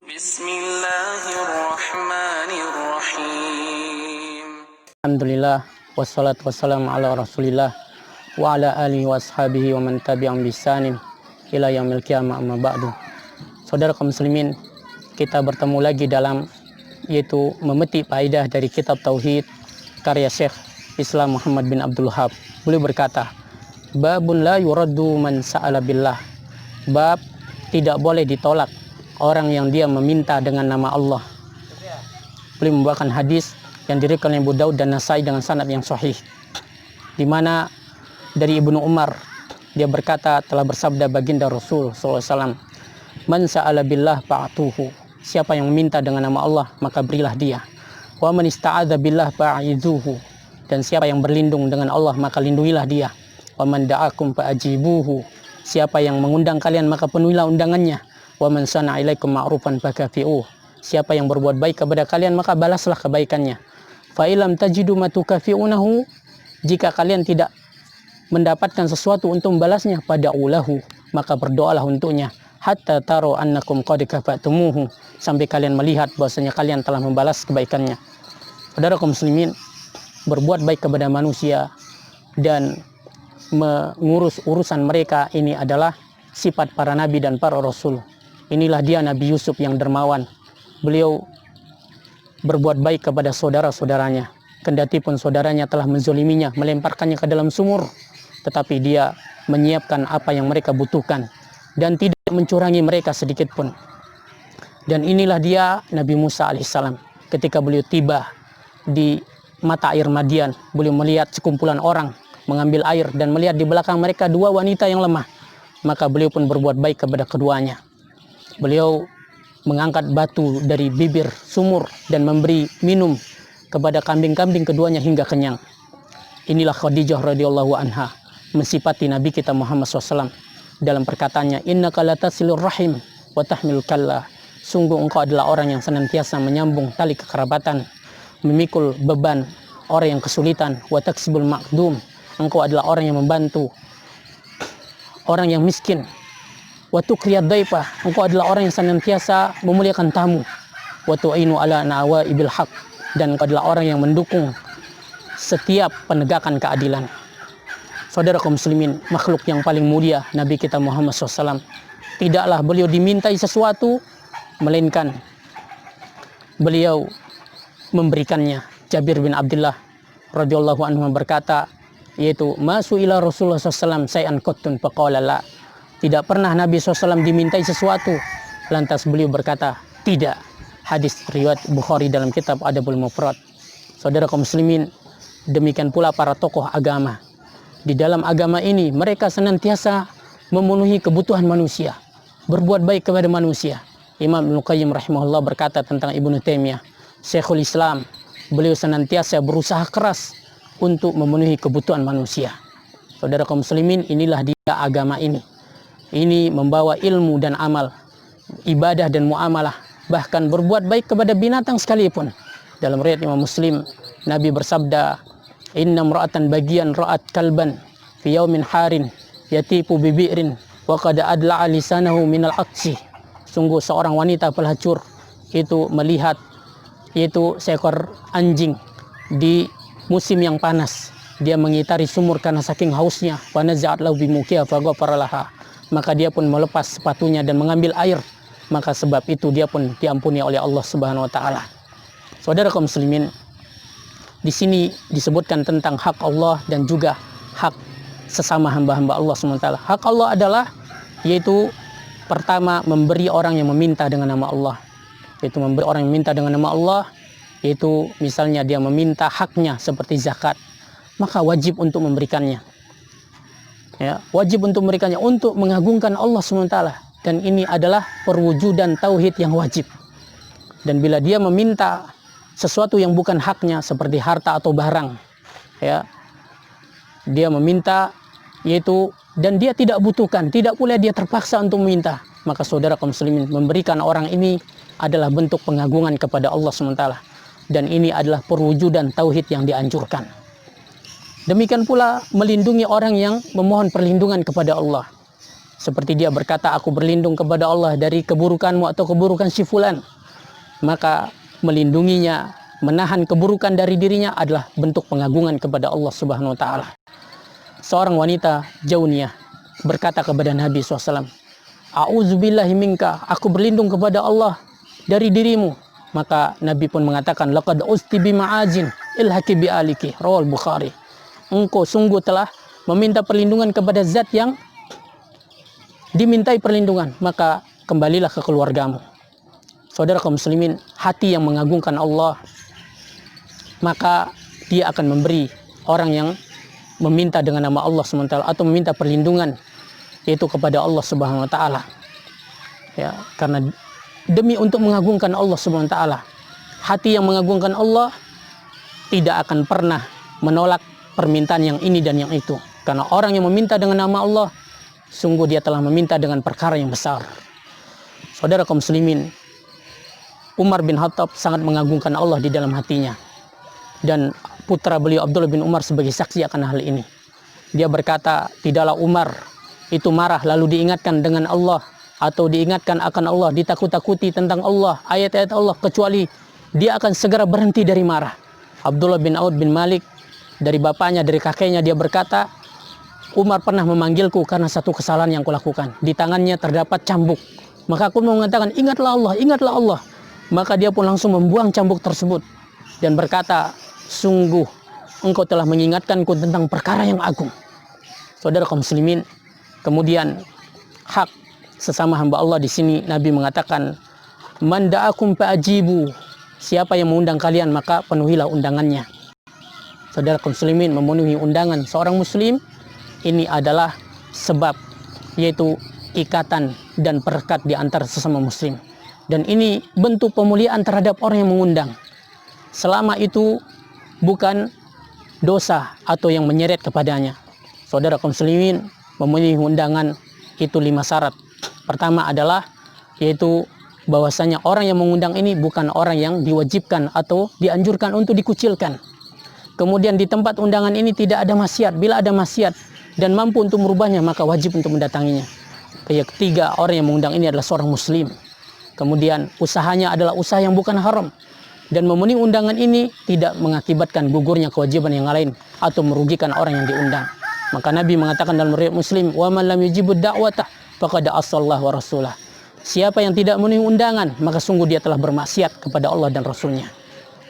Bismillahirrahmanirrahim. Alhamdulillah, wassalatu wassalamu ala rasulillah wa ala alihi wa ashabihi wa man tabi'am bisanin ila yaumil qiyamah amma ba'du. Saudara kaum muslimin, kita bertemu lagi dalam yaitu memetik faedah dari kitab Tauhid karya Syekh Islam Muhammad bin Abdul Wahhab. Beliau berkata, babun la yuraddu man sa'ala billah. Bab tidak boleh ditolak orang yang dia meminta dengan nama Allah. Beliau membawakan hadis yang diriwayatkan oleh Abu Daud dan Nasai dengan sanad yang sahih, di mana dari Ibnu Umar dia berkata, telah bersabda baginda Rasul SAW, man sa'ala billah fa'atuhu, siapa yang meminta dengan nama Allah maka berilah dia. Wa man ista'adza billah fa'izuhu, dan siapa yang berlindung dengan Allah maka lindungilah dia. Wa man da'akum fa'ajibuhu, siapa yang mengundang kalian maka penuhilah undangannya. Wa man sana'a ilaikum ma'rufan fakafi'uh, siapa yang berbuat baik kepada kalian maka balaslah kebaikannya. Fa ilam tajidu ma tukafi'unahu, jika kalian tidak mendapatkan sesuatu untuk membalasnya, fada'ulahu, maka berdoalah untuknya, hatta taro annakum qad kafatumuhu, sampai kalian melihat bahwasanya kalian telah membalas kebaikannya. Saudara kaum muslimin, berbuat baik kepada manusia dan mengurus urusan mereka ini adalah sifat para nabi dan para rasul. Inilah dia Nabi Yusuf yang dermawan. Beliau berbuat baik kepada saudara-saudaranya, kendati pun saudaranya telah menzoliminya, melemparkannya ke dalam sumur, tetapi dia menyiapkan apa yang mereka butuhkan dan tidak mencurangi mereka sedikit pun. Dan inilah dia Nabi Musa alaihissalam. Ketika beliau tiba di mata air Madian, beliau melihat sekumpulan orang mengambil air dan melihat di belakang mereka dua wanita yang lemah, maka beliau pun berbuat baik kepada keduanya. Beliau mengangkat batu dari bibir sumur dan memberi minum kepada kambing-kambing keduanya hingga kenyang. Inilah Khadijah radhiyallahu anha mensifati Nabi kita Muhammad SAW dalam perkataannya, innaka latasilur rahim wa tahmil kalla, sungguh engkau adalah orang yang senantiasa menyambung tali kekerabatan, memikul beban orang yang kesulitan, wa taksibul maqdum, engkau adalah orang yang membantu orang yang miskin, wa tuqriyad daifah, engkau adalah orang yang senantiasa memuliakan tamu, wa tu'inu ala nawaibil haq, dan engkau adalah orang yang mendukung setiap penegakan keadilan. Saudara kaum muslimin, makhluk yang paling mulia Nabi kita Muhammad SAW, tidaklah beliau dimintai sesuatu melainkan beliau memberikannya. Jabir bin Abdullah radhiyallahu anhu berkata, yaitu masu ila Rasulullah SAW sayan qattun faqala la, tidak pernah Nabi SAW dimintai sesuatu lantas beliau berkata tidak. Hadis riwayat Bukhari dalam kitab Adabul Mufrad. Saudara kaum muslimin, demikian pula para tokoh agama. Di dalam agama ini mereka senantiasa memenuhi kebutuhan manusia, berbuat baik kepada manusia. Imam Ibnu Qayyim rahimahullah berkata tentang Ibnu Taimiyah, Syekhul Islam, beliau senantiasa berusaha keras untuk memenuhi kebutuhan manusia. Saudara kaum muslimin, inilah dia agama ini. Ini membawa ilmu dan amal, ibadah dan muamalah, bahkan berbuat baik kepada binatang sekalipun. Dalam riwayat Imam Muslim, Nabi bersabda, inna mra'atan bagian ra'at kalban fi yaumin harin yatipu bibi'rin wa qad adla'a lisanahu minal aqsi, sungguh seorang wanita pelacur itu melihat yaitu seekor anjing di musim yang panas, dia mengitari sumur karena saking hausnya, wa naza'at lahu bimukiha fa ghafara laha, maka dia pun melepas sepatunya dan mengambil air, maka sebab itu dia pun diampuni oleh Allah Subhanahu wa taala. Saudara kaum muslimin, di sini disebutkan tentang hak Allah dan juga hak sesama hamba-hamba Allah Subhanahu wa taala. Hak Allah adalah yaitu pertama memberi orang yang meminta dengan nama Allah. Yaitu memberi orang yang meminta dengan nama Allah, yaitu misalnya dia meminta haknya seperti zakat, maka wajib untuk memberikannya. Ya, wajib untuk memberikannya untuk mengagungkan Allah SWT, dan ini adalah perwujudan tauhid yang wajib. Dan bila dia meminta sesuatu yang bukan haknya seperti harta atau barang, ya, dia meminta yaitu dan dia tidak butuhkan, tidak pula dia terpaksa untuk meminta, maka saudara kaum muslimin, memberikan orang ini adalah bentuk pengagungan kepada Allah SWT, dan ini adalah perwujudan tauhid yang dianjurkan. Demikian pula melindungi orang yang memohon perlindungan kepada Allah. Seperti dia berkata, aku berlindung kepada Allah dari keburukanmu atau keburukan si fulan. Maka melindunginya, menahan keburukan dari dirinya adalah bentuk pengagungan kepada Allah Subhanahu wa taala. Seorang wanita Jauniyah berkata kepada Nabi SAW, A'udzubillahi minka, aku berlindung kepada Allah dari dirimu. Maka Nabi pun mengatakan, laqad usti bima'azin ilhaqi bi'aliki, rawal Bukhari. Engkau sungguh telah meminta perlindungan kepada zat yang dimintai perlindungan, maka kembalilah ke keluargamu. Saudara kaum muslimin, hati yang mengagungkan Allah, maka dia akan memberi orang yang meminta dengan nama Allah SWT atau meminta perlindungan yaitu kepada Allah Subhanahu wa taala. Ya, karena demi untuk mengagungkan Allah Subhanahu wa taala. Hati yang mengagungkan Allah tidak akan pernah menolak permintaan yang ini dan yang itu. Karena orang yang meminta dengan nama Allah, sungguh dia telah meminta dengan perkara yang besar. Saudara kaum muslimin, Umar bin Khattab sangat mengagungkan Allah di dalam hatinya. Dan putra beliau Abdullah bin Umar sebagai saksi akan hal ini. Dia berkata, tidaklah Umar itu marah lalu diingatkan dengan Allah atau diingatkan akan Allah, ditakut-takuti tentang Allah, ayat-ayat Allah, kecuali dia akan segera berhenti dari marah. Abdullah bin Auf bin Malik, dari bapaknya, dari kakeknya, dia berkata, Umar pernah memanggilku karena satu kesalahan yang kulakukan. Di tangannya terdapat cambuk. Maka aku mengatakan, ingatlah Allah, ingatlah Allah. Maka dia pun langsung membuang cambuk tersebut dan berkata, sungguh engkau telah mengingatkanku tentang perkara yang agung. Saudara kaum muslimin, kemudian hak sesama hamba Allah di sini Nabi mengatakan, man da'akum fa'ajibu, siapa yang mengundang kalian maka penuhilah undangannya. Saudara kaum muslimin, memenuhi undangan seorang muslim ini adalah sebab, yaitu ikatan dan perekat di antara sesama muslim. Dan ini bentuk pemuliaan terhadap orang yang mengundang. Selama itu bukan dosa atau yang menyeret kepadanya. Saudara kaum muslimin, memenuhi undangan itu 5 syarat. Pertama adalah yaitu bahwasanya orang yang mengundang ini bukan orang yang diwajibkan atau dianjurkan untuk dikucilkan. Kemudian di tempat undangan ini tidak ada maksiat. Bila ada maksiat dan mampu untuk merubahnya, maka wajib untuk mendatanginya. Yang ketiga, orang yang mengundang ini adalah seorang muslim. Kemudian usahanya adalah usaha yang bukan haram. Dan memenuhi undangan ini tidak mengakibatkan gugurnya kewajiban yang lain atau merugikan orang yang diundang. Maka Nabi mengatakan dalam riwayat Muslim, wa man lam yujibud da'watah faqad asallahu wa rasulah. Siapa yang tidak memenuhi undangan, maka sungguh dia telah bermaksiat kepada Allah dan Rasulnya.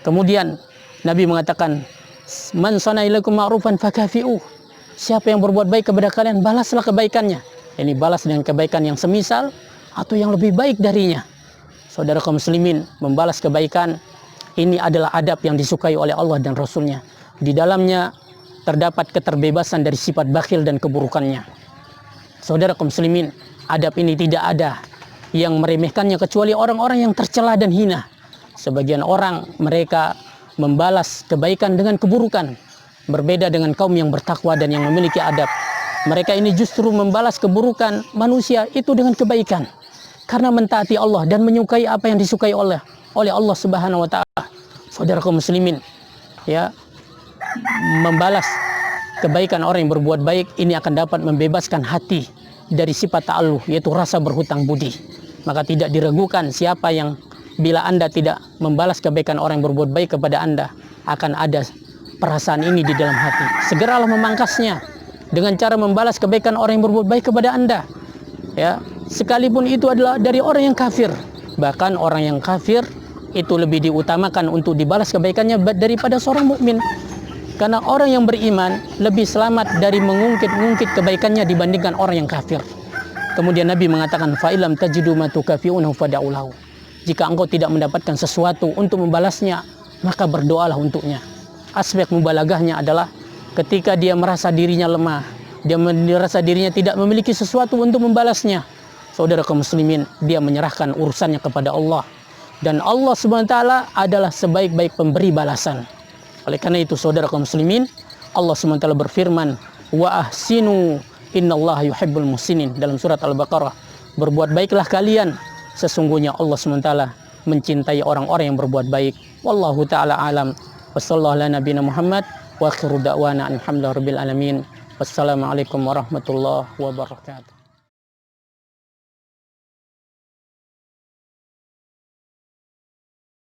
Kemudian Nabi mengatakan, man sana ilaikum ma'rufan fakafi'uh. Siapa yang berbuat baik kepada kalian, balaslah kebaikannya. Ini balas dengan kebaikan yang semisal atau yang lebih baik darinya. Saudara kaum muslimin, membalas kebaikan ini adalah adab yang disukai oleh Allah dan Rasulnya. Di dalamnya terdapat keterbebasan dari sifat bakhil dan keburukannya. Saudara kaum muslimin, adab ini tidak ada yang meremehkannya kecuali orang-orang yang tercela dan hina. Sebagian orang mereka membalas kebaikan dengan keburukan. Berbeda dengan kaum yang bertakwa dan yang memiliki adab. Mereka ini justru membalas keburukan manusia itu dengan kebaikan. Karena mentaati Allah dan menyukai apa yang disukai oleh Allah Subhanahu wa taala. Saudara kaum muslimin, ya, membalas kebaikan orang yang berbuat baik ini akan dapat membebaskan hati dari sifat ta'alluh, yaitu rasa berhutang budi. Maka tidak diragukan siapa yang bila Anda tidak membalas kebaikan orang yang berbuat baik kepada Anda, akan ada perasaan ini di dalam hati. Segeralah memangkasnya dengan cara membalas kebaikan orang yang berbuat baik kepada Anda. Ya, sekalipun itu adalah dari orang yang kafir. Bahkan orang yang kafir itu lebih diutamakan untuk dibalas kebaikannya daripada seorang mukmin. Karena orang yang beriman lebih selamat dari mengungkit-ungkit kebaikannya dibandingkan orang yang kafir. Kemudian Nabi mengatakan, fa'ilam tajidu ma tukafi'unahu fada'ulahu. Jika engkau tidak mendapatkan sesuatu untuk membalasnya, maka berdoalah untuknya. Aspek mubalagahnya adalah ketika dia merasa dirinya lemah, dia merasa dirinya tidak memiliki sesuatu untuk membalasnya, saudara kaum muslimin, dia menyerahkan urusannya kepada Allah. Dan Allah Subhanahu wa taala adalah sebaik-baik pemberi balasan. Oleh karena itu saudara kaum muslimin, Allah Subhanahu wa taala berfirman, wa ahsinu innallaha yuhibbul muhsinin, dalam surat Al-Baqarah. Berbuat baiklah kalian, sesungguhnya Allah Subhanahu wa taala mencintai orang-orang yang berbuat baik. Wallahu taala alam. Wassallallahu ala nabiyina Muhammad wa akhiru da'wana alhamdulillahi rabbil alamin. Wassalamualaikum warahmatullahi wabarakatuh.